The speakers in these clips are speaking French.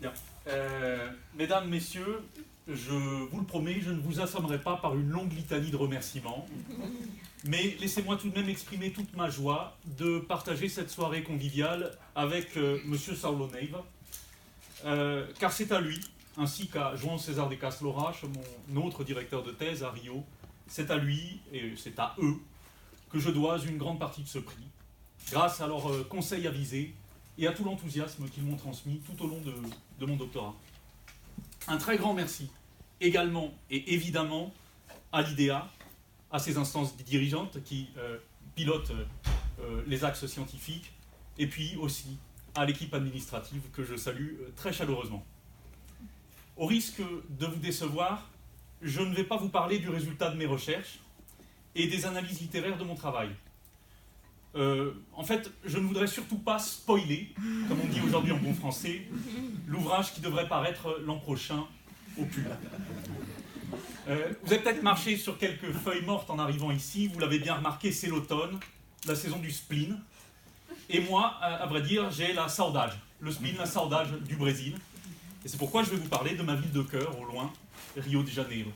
Bien. Mesdames, Messieurs, je vous le promets, je ne vous assommerai pas par une longue litanie de remerciements, mais laissez-moi tout de même exprimer toute ma joie de partager cette soirée conviviale avec Monsieur Saulo Neiva, car c'est à lui, ainsi qu'à João César de Castro-Lache, mon autre directeur de thèse à Rio, c'est à lui et c'est à eux que je dois une grande partie de ce prix, grâce à leurs conseils avisés et à tout l'enthousiasme qu'ils m'ont transmis tout au long de mon doctorat. Un très grand merci également et évidemment à l'IDEA, à ses instances dirigeantes qui pilotent les axes scientifiques, et puis aussi à l'équipe administrative que je salue très chaleureusement. Au risque de vous décevoir, je ne vais pas vous parler du résultat de mes recherches et des analyses littéraires de mon travail. En fait, je ne voudrais surtout pas spoiler, comme on dit aujourd'hui en bon français, l'ouvrage qui devrait paraître l'an prochain au pub. Vous avez peut-être marché sur quelques feuilles mortes en arrivant ici, vous l'avez bien remarqué, c'est l'automne, la saison du spleen. Et moi, à vrai dire, j'ai la saudade, le spleen, la saudade du Brésil. Et c'est pourquoi je vais vous parler de ma ville de cœur, au loin, Rio de Janeiro.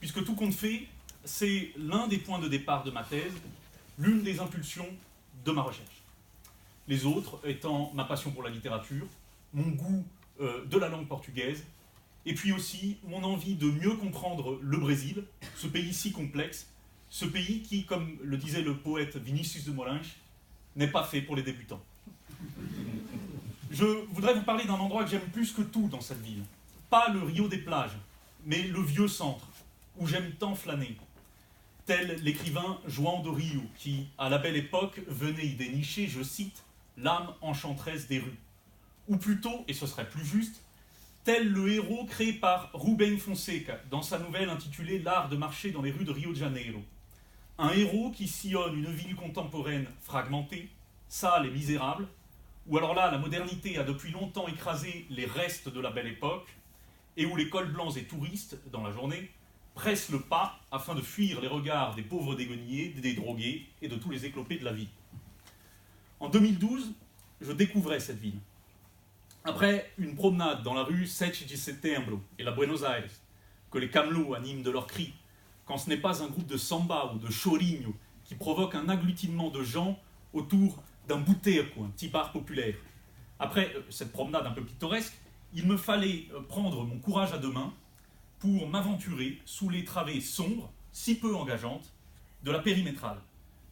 Puisque tout compte fait, c'est l'un des points de départ de ma thèse, l'une des impulsions de ma recherche. Les autres étant ma passion pour la littérature, mon goût de la langue portugaise, et puis aussi mon envie de mieux comprendre le Brésil, ce pays si complexe, ce pays qui, comme le disait le poète Vinícius de Moraes, n'est pas fait pour les débutants. Je voudrais vous parler d'un endroit que j'aime plus que tout dans cette ville. Pas le Rio des plages, mais le vieux centre, où j'aime tant flâner. Tel l'écrivain João de Rio, qui, à la belle époque, venait y dénicher, je cite, l'âme enchanteresse des rues. Ou plutôt, et ce serait plus juste, tel le héros créé par Rubem Fonseca dans sa nouvelle intitulée L'art de marcher dans les rues de Rio de Janeiro. Un héros qui sillonne une ville contemporaine fragmentée, sale et misérable, où alors là, la modernité a depuis longtemps écrasé les restes de la belle époque, et où les cols blancs et touristes, dans la journée, pressent le pas afin de fuir les regards des pauvres déguenillés, des drogués et de tous les éclopés de la vie. En 2012, je découvrais cette ville. Après une promenade dans la rue 7 de Setembro et la Buenos Aires, que les camelots animent de leurs cris, quand ce n'est pas un groupe de samba ou de chorinho qui provoque un agglutinement de gens autour d'un boteco, un petit bar populaire. Après cette promenade un peu pittoresque, il me fallait prendre mon courage à deux mains pour m'aventurer sous les travées sombres, si peu engageantes, de la périmétrale.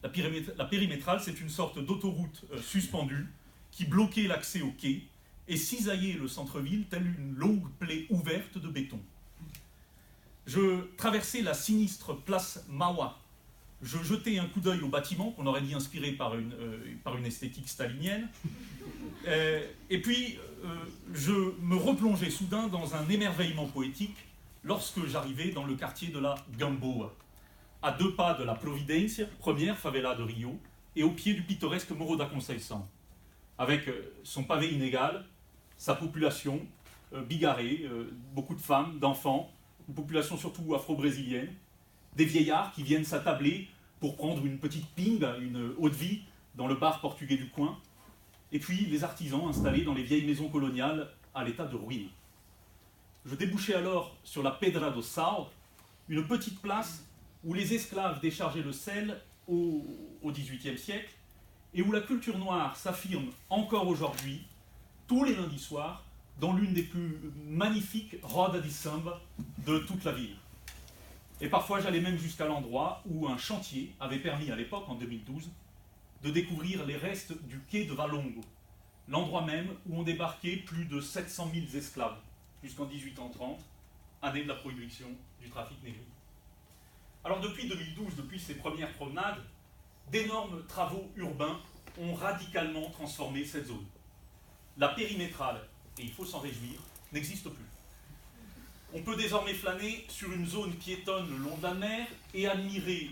La périmétrale, c'est une sorte d'autoroute suspendue qui bloquait l'accès au quai et cisaillait le centre-ville telle une longue plaie ouverte de béton. Je traversais la sinistre place Mauá. Je jetais un coup d'œil au bâtiment qu'on aurait dit inspiré par une esthétique stalinienne. Et puis, je me replongeais soudain dans un émerveillement poétique lorsque j'arrivais dans le quartier de la Gamboa, à 2 pas de la Providência, première favela de Rio, et au pied du pittoresque Morro da Conceição, avec son pavé inégal, sa population bigarrée, beaucoup de femmes, d'enfants, une population surtout afro-brésilienne, des vieillards qui viennent s'attabler pour prendre une petite pinga, une eau-de-vie, dans le bar portugais du coin, et puis les artisans installés dans les vieilles maisons coloniales à l'état de ruine. Je débouchais alors sur la Pedra do Sal, une petite place où les esclaves déchargeaient le sel au XVIIIe siècle, et où la culture noire s'affirme encore aujourd'hui, tous les lundis soirs, dans l'une des plus magnifiques rodas de samba de toute la ville. Et parfois, j'allais même jusqu'à l'endroit où un chantier avait permis à l'époque, en 2012, de découvrir les restes du quai de Valongo, l'endroit même où ont débarqué plus de 700 000 esclaves, jusqu'en 1830, année de la prohibition du trafic négrier. Alors depuis 2012, depuis ces premières promenades, d'énormes travaux urbains ont radicalement transformé cette zone. La périmétrale, et il faut s'en réjouir, n'existe plus. On peut désormais flâner sur une zone piétonne le long de la mer et admirer,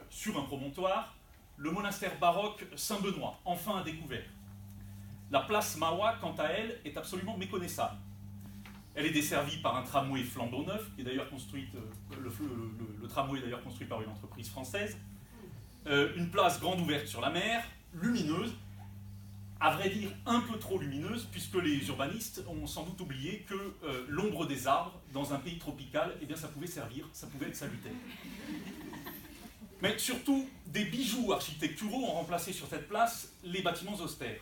sur un promontoire, le monastère baroque Saint-Benoît, enfin à découvert. La place Mauá, quant à elle, est absolument méconnaissable. Elle est desservie par un tramway flambant neuf, qui est d'ailleurs construite, le tramway est d'ailleurs construit par une entreprise française. Une place grande ouverte sur la mer, lumineuse, à vrai dire un peu trop lumineuse, puisque les urbanistes ont sans doute oublié que l'ombre des arbres, dans un pays tropical, eh bien, ça pouvait servir, ça pouvait être salutaire. Mais surtout, des bijoux architecturaux ont remplacé sur cette place les bâtiments austères.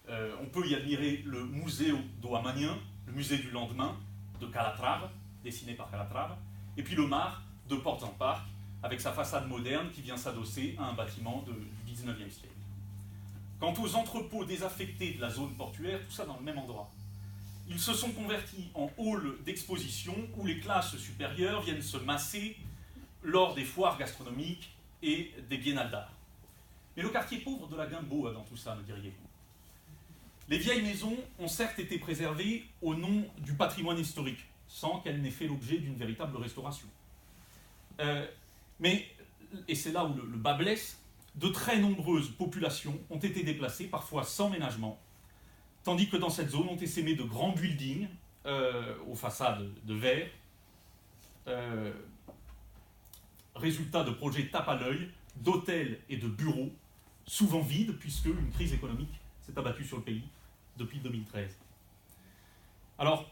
On peut y admirer le Museu do Amanhã, le musée du lendemain de Calatrava, dessiné par Calatrava, et puis le Mar de Ports en Parc, avec sa façade moderne qui vient s'adosser à un bâtiment du XIXe siècle. Quant aux entrepôts désaffectés de la zone portuaire, tout ça dans le même endroit. Ils se sont convertis en halls d'exposition où les classes supérieures viennent se masser lors des foires gastronomiques et des biennales d'art. Mais le quartier pauvre de la Gamboa dans tout ça, me diriez-vous? Les vieilles maisons ont certes été préservées au nom du patrimoine historique, sans qu'elles n'aient fait l'objet d'une véritable restauration. Mais, et c'est là où le bas blesse, de très nombreuses populations ont été déplacées, parfois sans ménagement, tandis que dans cette zone ont essaimé de grands buildings aux façades de verre, résultat de projets tape à l'œil, d'hôtels et de bureaux, souvent vides, puisque une crise économique s'est abattue sur le pays depuis 2013. Alors,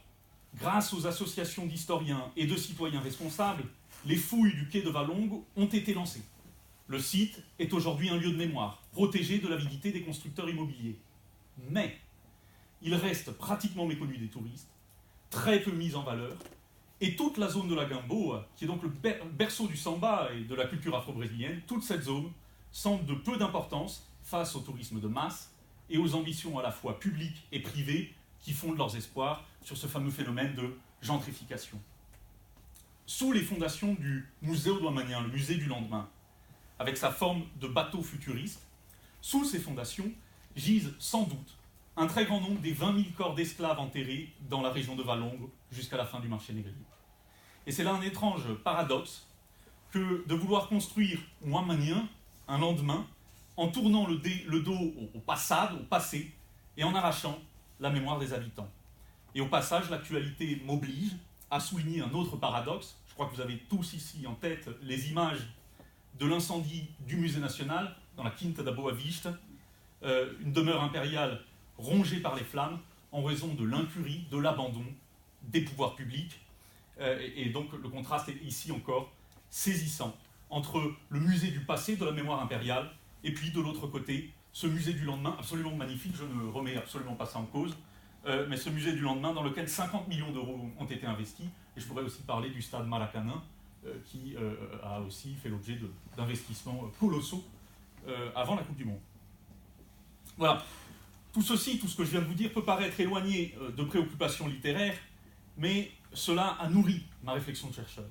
grâce aux associations d'historiens et de citoyens responsables, les fouilles du quai de Valongo ont été lancées. Le site est aujourd'hui un lieu de mémoire, protégé de l'avidité des constructeurs immobiliers. Mais il reste pratiquement méconnu des touristes, très peu mis en valeur, et toute la zone de la Gamboa, qui est donc le berceau du samba et de la culture afro-brésilienne, toute cette zone semble de peu d'importance face au tourisme de masse et aux ambitions à la fois publiques et privées qui fondent leurs espoirs sur ce fameux phénomène de gentrification. Sous les fondations du Museu do Amanhã, le musée du lendemain, avec sa forme de bateau futuriste, sous ces fondations gisent sans doute un très grand nombre des 20 000 corps d'esclaves enterrés dans la région de Valongo jusqu'à la fin du marché négrier. Et c'est là un étrange paradoxe que de vouloir construire un Amanhã, un lendemain, en tournant le dos au passé, et en arrachant la mémoire des habitants. Et au passage, l'actualité m'oblige à souligner un autre paradoxe. Je crois que vous avez tous ici en tête les images de l'incendie du musée national dans la Quinta da Boa Vista, une demeure impériale rongée par les flammes en raison de l'incurie, de l'abandon des pouvoirs publics. Et donc le contraste est ici encore saisissant entre le musée du passé, de la mémoire impériale, et puis de l'autre côté, ce musée du lendemain, absolument magnifique, je ne remets absolument pas ça en cause, mais ce musée du lendemain dans lequel 50 millions d'euros ont été investis, et je pourrais aussi parler du stade Maracanã, qui a aussi fait l'objet d'investissements colossaux avant la Coupe du Monde. Voilà. Tout ceci, tout ce que je viens de vous dire, peut paraître éloigné de préoccupations littéraires, mais cela a nourri ma réflexion de chercheur.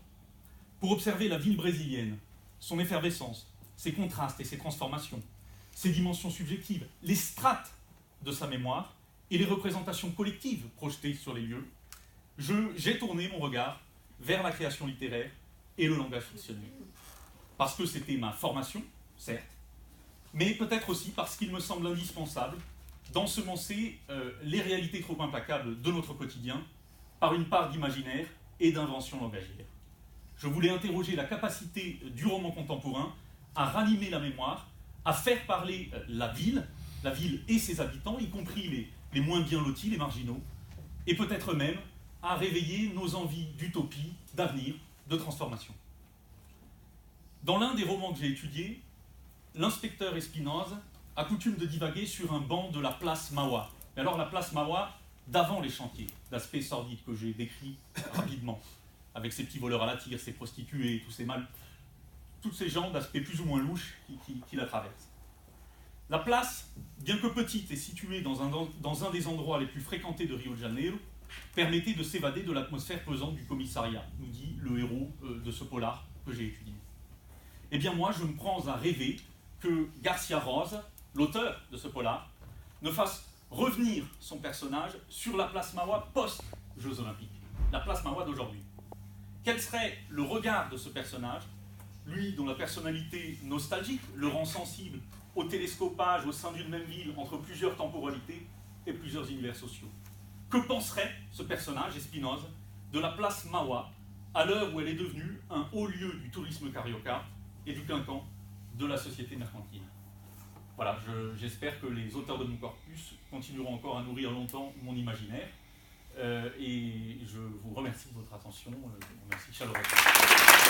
Pour observer la ville brésilienne, son effervescence, ses contrastes et ses transformations, ses dimensions subjectives, les strates de sa mémoire et les représentations collectives projetées sur les lieux, j'ai tourné mon regard vers la création littéraire et le langage fictionnel. Parce que c'était ma formation, certes, mais peut-être aussi parce qu'il me semble indispensable d'ensemencer les réalités trop implacables de notre quotidien par une part d'imaginaire et d'invention langagière. Je voulais interroger la capacité du roman contemporain à ranimer la mémoire, à faire parler la ville et ses habitants, y compris les moins bien lotis, les marginaux, et peut-être même à réveiller nos envies d'utopie, d'avenir, de transformation. Dans l'un des romans que j'ai étudiés, l'inspecteur Espinosa a coutume de divaguer sur un banc de la place Mauá. Mais alors la place Mauá d'avant les chantiers, d'aspect sordide que j'ai décrit rapidement, avec ses petits voleurs à la tire, ses prostituées, tous ces gens d'aspect plus ou moins louche qui la traversent. La place, bien que petite et située dans un des endroits les plus fréquentés de Rio de Janeiro, permettait de s'évader de l'atmosphère pesante du commissariat, nous dit le héros de ce polar que j'ai étudié. Eh bien moi, je me prends à rêver que Garcia Rosa, l'auteur de ce polar, ne fasse revenir son personnage sur la place Mauá post-Jeux Olympiques, la place Mauá d'aujourd'hui. Quel serait le regard de ce personnage, lui dont la personnalité nostalgique le rend sensible au télescopage au sein d'une même ville entre plusieurs temporalités et plusieurs univers sociaux? Que penserait ce personnage, Espinosa, de la place Mauá, à l'heure où elle est devenue un haut lieu du tourisme carioca et du clinquant de la société mercantile? Voilà. voilà, j'espère que les auteurs de mon corpus continueront encore à nourrir longtemps mon imaginaire. Et je vous remercie de votre attention. Merci chaleureusement.